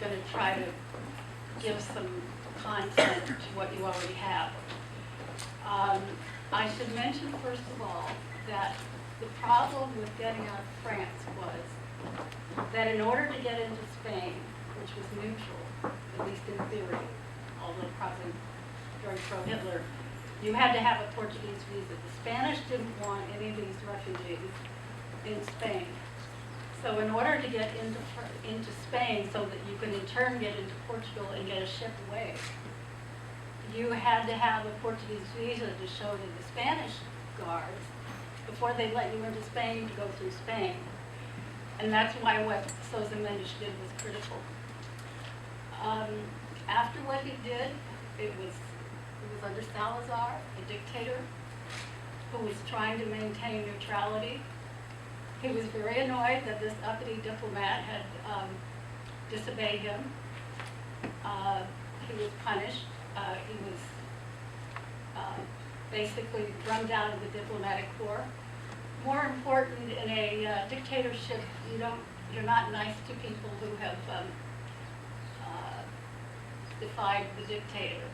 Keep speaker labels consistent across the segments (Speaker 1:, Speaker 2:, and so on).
Speaker 1: going to try to give some content to what you already have. I should mention, first of all, that the problem with getting out of France was that in order to get into Spain, which was neutral, at least in theory, although probably very pro-Hitler, you had to have a Portuguese visa. The Spanish didn't want any of these refugees in Spain. So in order to get into Spain so that you can in turn get into Portugal and get a ship away, you had to have a Portuguese visa to show to the Spanish guards before they let you into Spain to go through Spain. And that's why what Sousa Mendes did was critical. After what he did, it was under Salazar, a dictator, who was trying to maintain neutrality. He was very annoyed that this uppity diplomat had disobeyed him. He was punished. He was basically drummed out of the diplomatic corps. More important, in a dictatorship, you're not nice to people who have defied the dictator.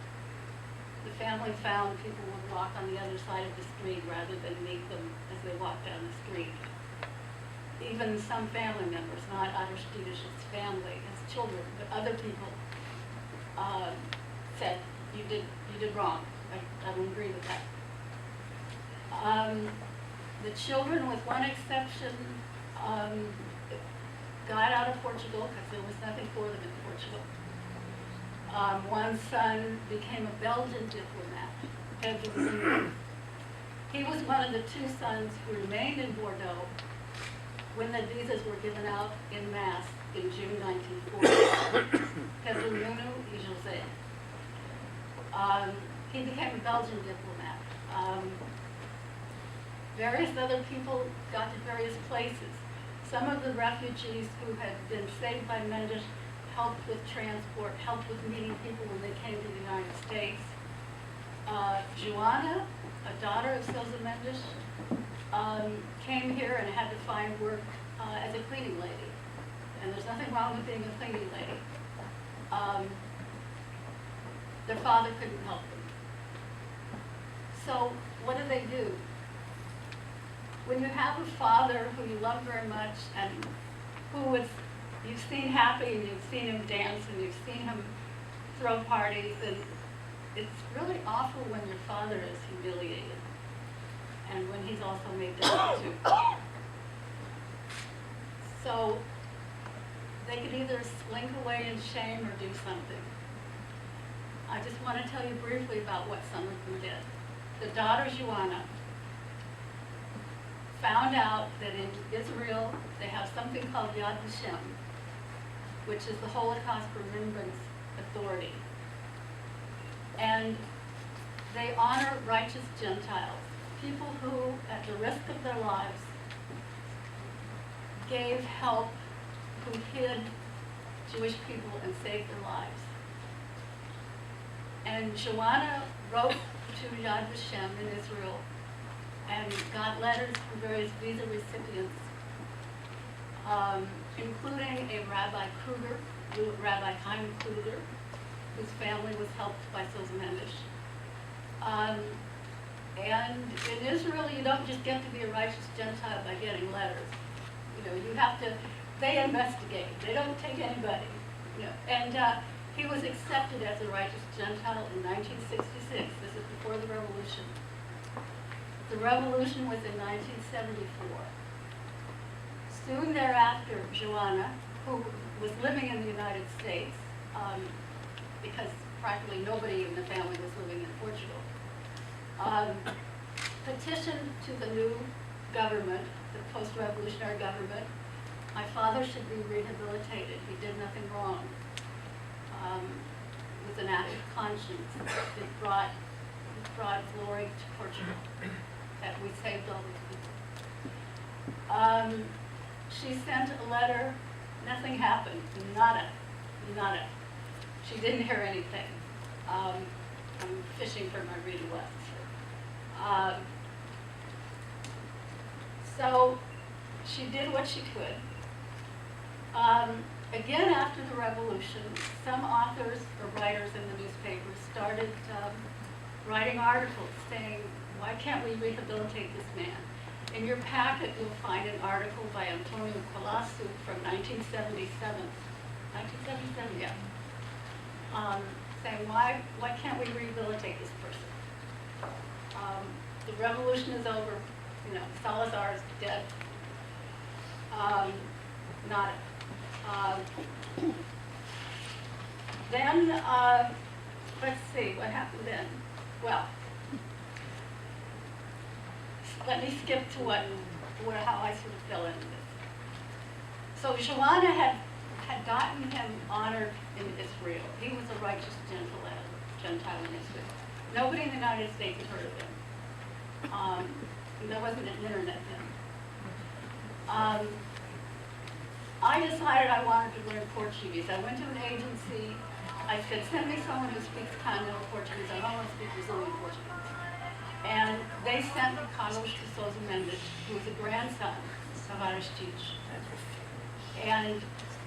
Speaker 1: The family found people would walk on the other side of the street rather than meet them as they walked down the street. Even some family members, not Aristides' family, his children, but other people said, you did wrong. I don't agree with that. The children, with one exception, got out of Portugal because there was nothing for them in Portugal. One son became a Belgian diplomat. He was one of the two sons who remained in Bordeaux when the visas were given out en masse in June 1940. Pedro Nuno y José. He became a Belgian diplomat. Various other people got to various places. Some of the refugees who had been saved by Mendes helped with transport, helped with meeting people when they came to the United States. Joanna, a daughter of Sousa Mendes, came here and had to find work as a cleaning lady. And there's nothing wrong with being a cleaning lady. Their father couldn't help them. So what do? When you have a father who you love very much and you've seen happy and you've seen him dance and you've seen him throw parties, and it's really awful when your father is humiliated and when he's also made destitute. So they could either slink away in shame or do something. I just want to tell you briefly about what some of them did. The daughter, Joanna, found out that in Israel they have something called Yad Vashem, which is the Holocaust Remembrance Authority. And they honor righteous Gentiles, people who, at the risk of their lives, gave help, who hid Jewish people and saved their lives. And Joanna wrote to Yad Vashem in Israel and got letters from various visa recipients, including a Rabbi Kruger, Rabbi Chaim Kruger, whose family was helped by Sousa Mendes. And in Israel, you don't just get to be a righteous Gentile by getting letters. You have to, they investigate. They don't take anybody. And he was accepted as a righteous Gentile in 1966. This is before the revolution. The revolution was in 1974. Soon thereafter, Joanna, who was living in the United States, because practically nobody in the family was living in Portugal, petitioned to the new government, the post-revolutionary government, my father should be rehabilitated. He did nothing wrong. It was an act of conscience. It brought glory to Portugal, that we saved all these people. She sent a letter. Nothing happened. Nada. She didn't hear anything. I'm fishing for my read west. So she did what she could. again, after the revolution, some authors or writers in the newspapers started writing articles saying, why can't we rehabilitate this man? In your packet, you'll find an article by Antonio Colasso from 1977. 1977, yeah. Saying, why can't we rehabilitate this person? The revolution is over, you know, Salazar is dead. Not it. Then, let's see, what happened then? Well, let me skip to how I sort of fell into this. So Joanna had gotten him honored in Israel. He was a righteous Gentile in Israel. Nobody in the United States had heard of him. There wasn't an internet then. I decided I wanted to learn Portuguese. I went to an agency. I said, send me someone who speaks continental Portuguese. I don't want to speak Brazilian Portuguese. And they sent me Carlos de Sousa Mendes, who was a grandson of Aristides. And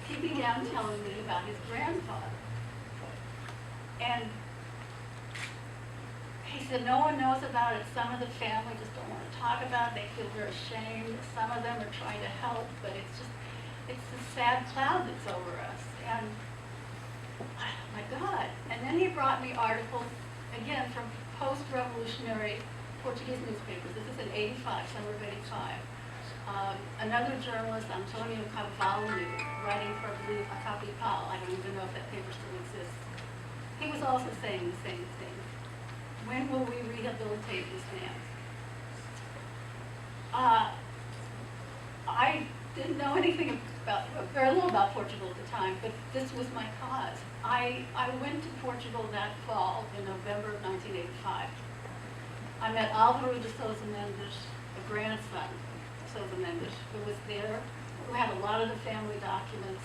Speaker 1: he began telling me about his grandfather. And he said, no one knows about it. Some of the family just don't want to talk about it. They feel very ashamed. Some of them are trying to help, but it's a sad cloud that's over us. And, oh my God. And then he brought me articles, again, from post-revolutionary Portuguese newspapers. This is in 85, summer of 85. Another journalist, Antonio Carvalho, writing for, I believe, A Capital. I don't even know if that paper still exists. He was also saying the same thing. When will we rehabilitate this man? I didn't know anything about, very little about Portugal at the time, but this was my cause. I went to Portugal that fall in November of 1985. I met Álvaro de Sousa Mendes, a grandson of Sousa Mendes, who was there, who had a lot of the family documents,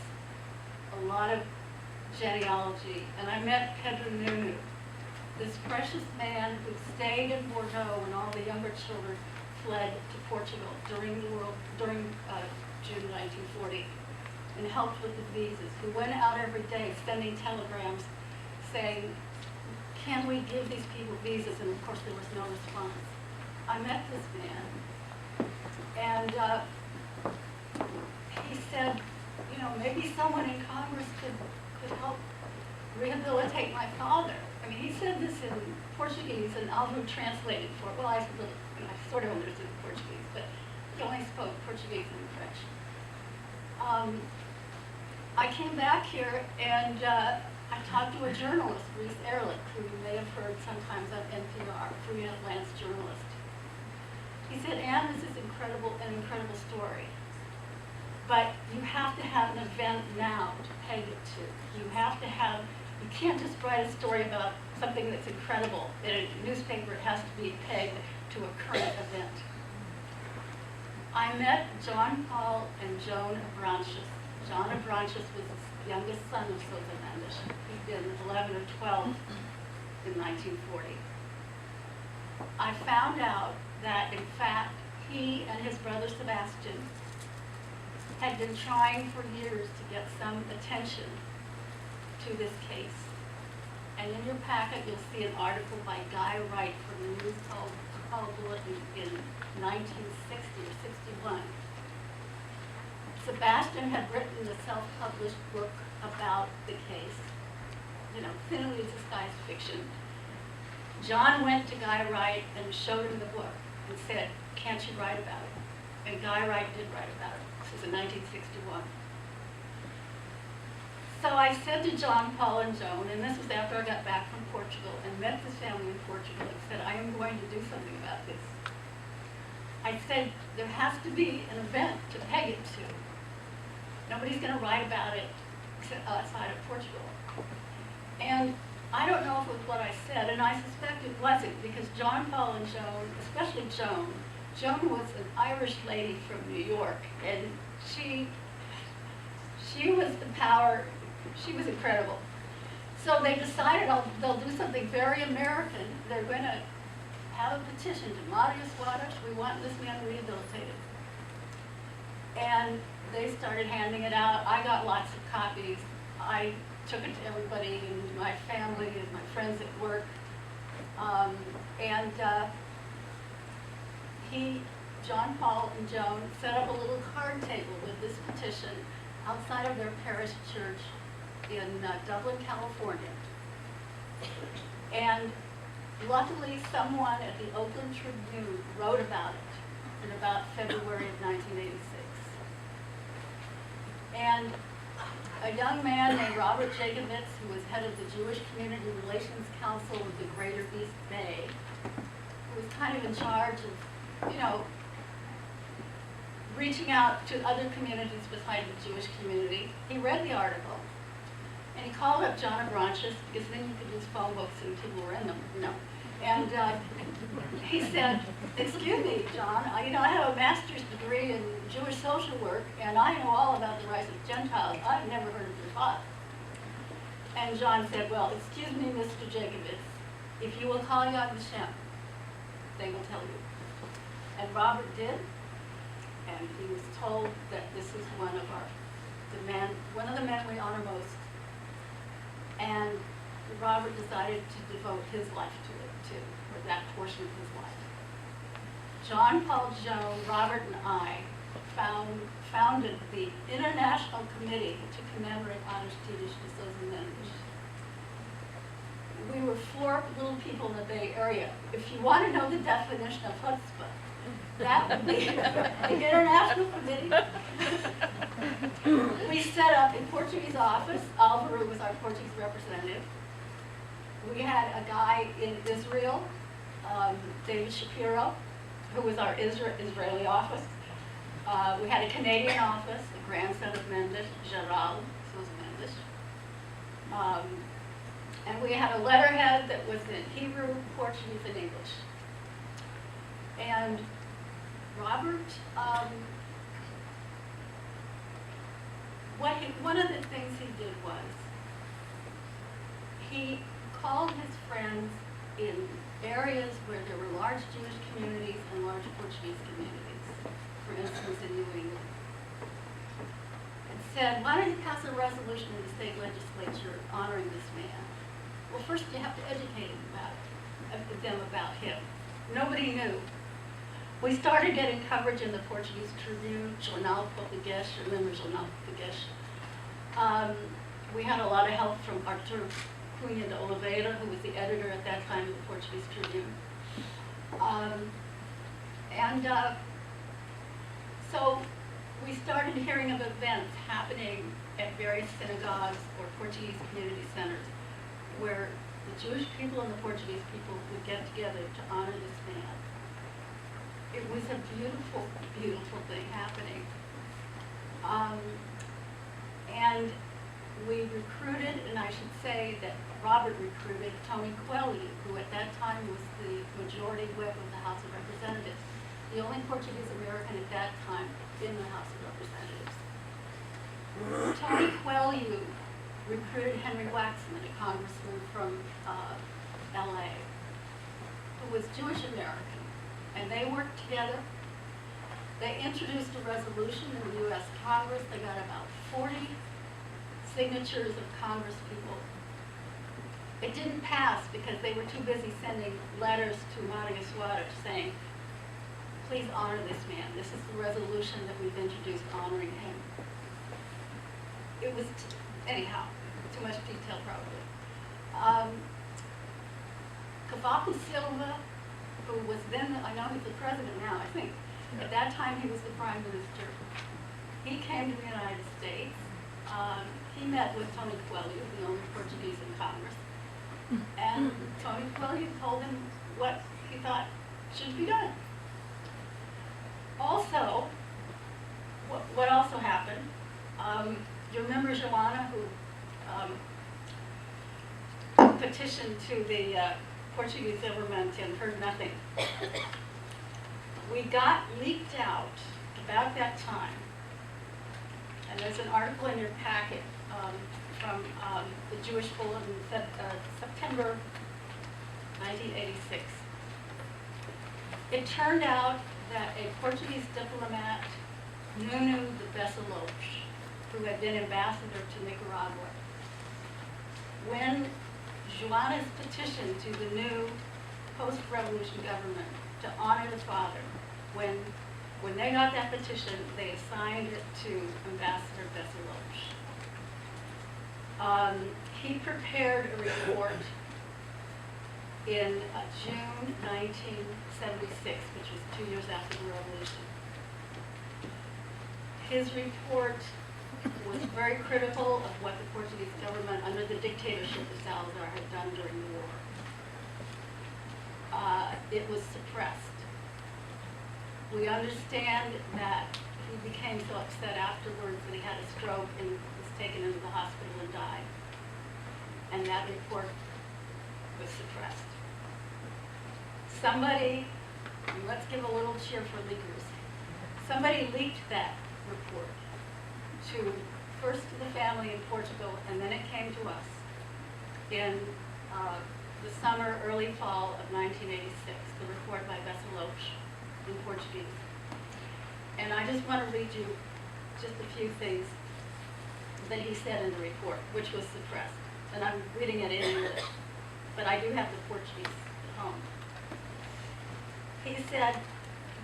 Speaker 1: a lot of genealogy, and I met Pedro Nuno, this precious man who stayed in Bordeaux when all the younger children fled to Portugal during June 1940, and helped with the visas, who went out every day sending telegrams saying, can we give these people visas? And of course there was no response. I met this man, and he said, you know, maybe someone in Congress could help rehabilitate my father. I mean, he said this in Portuguese, and Álvaro translated for it. Well, I sort of understood Portuguese, but he only spoke Portuguese and French. I came back here, and I talked to a journalist, Reese Ehrlich, who you may have heard sometimes on NPR, freelance journalist. He said, Anne, this is an incredible story. But you have to have an event now to peg it to. You have to have, you can't just write a story about something that's incredible. In a newspaper, it has to be pegged to a current event. I met John Paul and Joan Abranches. John Abranches was the youngest son of Sousa Mendes. He'd been 11 or 12 in 1940. I found out that, in fact, he and his brother Sebastian had been trying for years to get some attention to this case. And in your packet, you'll see an article by Guy Wright from the News Call Bulletin in 1960 or 61. Sebastian had written a self-published book about the case, you know, thinly disguised fiction. John went to Guy Wright and showed him the book and said, can't you write about it? And Guy Wright did write about it. This was in 1961. So I said to John, Paul, and Joan, and this was after I got back from Portugal and met this family in Portugal, and said, I am going to do something about this. I said, there has to be an event to peg it to. Nobody's going to write about it outside of Portugal. And I don't know if it was what I said, and I suspect it wasn't, because John, Paul, and Joan, especially Joan, Joan was an Irish lady from New York, and she was the power, she was incredible. So they decided they'll do something very American. They're going to have a petition to Marius Waters, we want this man rehabilitated. And they started handing it out. I got lots of copies. I took it to everybody in my family and my friends at work. John Paul and Joan set up a little card table with this petition outside of their parish church in Dublin, California. And luckily, someone at the Oakland Tribune wrote about it in about February of 1986. And a young man named Robert Jacobitz, who was head of the Jewish Community Relations Council of the Greater East Bay, who was kind of in charge of, reaching out to other communities besides the Jewish community. He read the article, and he called up John Abranches, because then you could use phone books and people were in them, And he said, "Excuse me, John, I have a master's degree in Jewish social work, and I know all about the rise of Gentiles. I've never heard of your father." And John said, "Well, excuse me, Mr. Jacobitz, if you will call Yad Vashem, they will tell you." And Robert did, and he was told that this is one of the men we honor most. And Robert decided to devote his life to it too, or that portion of his life. John, Paul, Joan, Robert, and I founded the International Committee to commemorate Aristides de Sousa Mendes. We were 4 little people in the Bay Area. If you want to know the definition of chutzpah, that would be the International Committee. We set up a Portuguese office. Alvaro was our Portuguese representative. We had a guy in Israel, David Shapiro, who was our Israeli office. We had a Canadian office, the grandson of Mendes, Gerald Sousa Mendes. And we had a letterhead that was in Hebrew, Portuguese, and English. And Robert, one of the things he did was he called his friends in areas where there were large Jewish communities and large Portuguese communities, for instance in New England, and said, "Why don't you pass a resolution in the state legislature honoring this man?" Well, first you have to educate them about him. Nobody knew. We started getting coverage in the Portuguese Tribune, Jornal Português, remember Jornal Português. We had a lot of help from Artur Cunha de Oliveira, who was the editor at that time of the Portuguese Tribune. So we started hearing of events happening at various synagogues or Portuguese community centers where the Jewish people and the Portuguese people would get together to honor this man. It was a beautiful, beautiful thing happening. And we recruited, and I should say that Robert recruited Tony Coelho, who at that time was the majority whip of the House of Representatives, the only Portuguese American at that time in the House of Representatives. Tony Coelho recruited Henry Waxman, a congressman from LA, who was Jewish American, and they worked together. They introduced a resolution in the U.S. Congress. They got about 40 signatures of Congress people. It didn't pass because they were too busy sending letters to Maria Suarez saying, "Please honor this man. This is the resolution that we've introduced honoring him." It was, anyhow, too much detail probably. Cavaco Silva, who was then, I know he's the president now, I think. At that time he was the prime minister. He came to the United States. He met with Tony Coelho, the only Portuguese in Congress. And Tony Coelho told him what he thought should be done. Also, what also happened, you remember Joanna, who petitioned to the Portuguese government and heard nothing. We got leaked out about that time, and there's an article in your packet from the Jewish Bulletin, September 1986. It turned out that a Portuguese diplomat Nuno de Basilos, who had been ambassador to Nicaragua. When Joana's petition to the new post-revolution government to honor the father, when they got that petition, they assigned it to Ambassador Basilos. He prepared a report in June 1976, which was 2 years after the revolution. His report was very critical of what the Portuguese government under the dictatorship of Salazar had done during the war. It was suppressed. We understand that he became so upset afterwards that he had a stroke and was taken into the hospital and died. And that report was suppressed. Somebody, let's give a little cheer for leakers, somebody leaked that report first to the family in Portugal, and then it came to us in the summer, early fall of 1986, the report by Basilos in Portuguese. And I just want to read you just a few things that he said in the report, which was suppressed. And I'm reading it in English, but I do have the Portuguese at home. He said,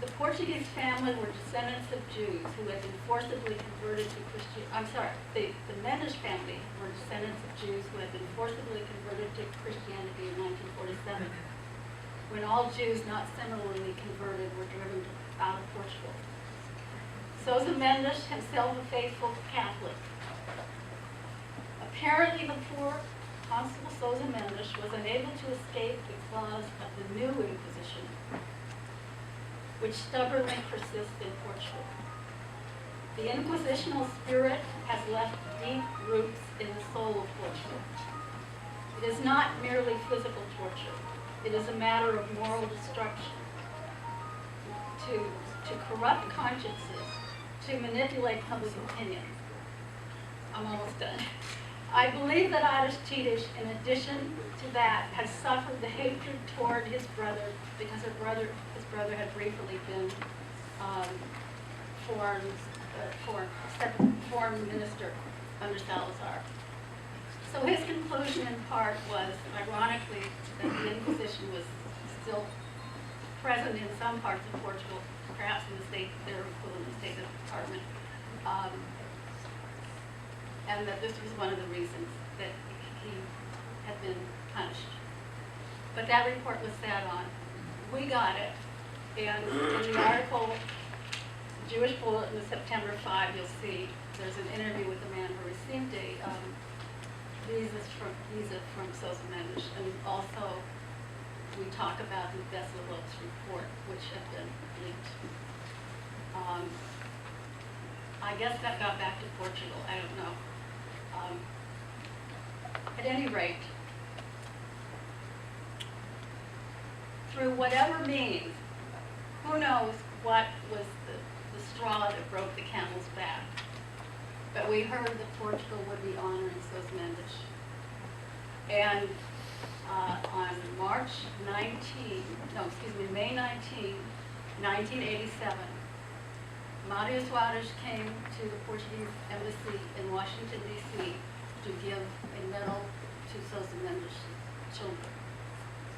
Speaker 1: the Portuguese family were descendants of Jews who had been forcibly converted to Christianity. The Mendes family were descendants of Jews who had been forcibly converted to Christianity in 1947, when all Jews not similarly converted were driven out of Portugal. Sousa Mendes, himself a faithful Catholic. Apparently the poor Constable Sousa Mendes was unable to escape the claws of the new Inquisition, which stubbornly persists in Portugal. The inquisitional spirit has left deep roots in the soul of Portugal. It is not merely physical torture. It is a matter of moral destruction. To corrupt consciences, to manipulate public opinion. I'm almost done. I believe that Aristides, in addition to that, has suffered the hatred toward his brother because his brother had briefly been foreign minister under Salazar. So his conclusion in part was, ironically, that the Inquisition was still present in some parts of Portugal, perhaps in the state, their equivalent State Department, and that this was one of the reasons that he had been punished. But that report was sat on. We got it, and in the article, Jewish Bulletin of September 5, you'll see there's an interview with the man who received a visa from Sousa Mendes, and also we talk about the Basilos report, which had been leaked. I guess that got back to Portugal, I don't know. At any rate, through whatever means, who knows what was the straw that broke the camel's back, but we heard that Portugal would be honoring Sousa Mendes. And on May 19, 1987, Maria Soares came to the Portuguese embassy in Washington, D.C. to give a medal to Sousa Mendes' children.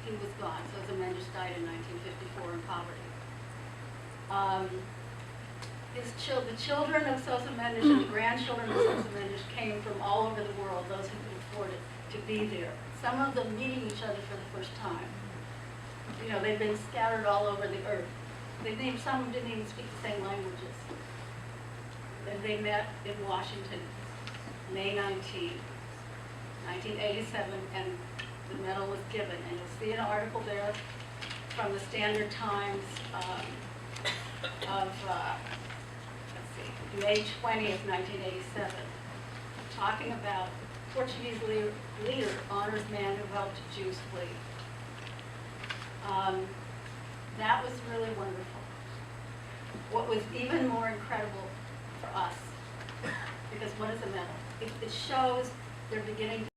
Speaker 1: He was gone. Sousa Mendes died in 1954 in poverty. The children of Sousa Mendes and the grandchildren of Sousa Mendes came from all over the world, those who could afford it, to be there. Some of them meeting each other for the first time. You know, they've been scattered all over the earth. Some didn't even speak the same languages. And they met in Washington, May 19, 1987, and the medal was given. And you'll see an article there from the Standard Times of May 20th, 1987, talking about Portuguese leader honors man who helped Jews flee. That was really wonderful. What was even more incredible for us, because what is a medal? It shows they're beginning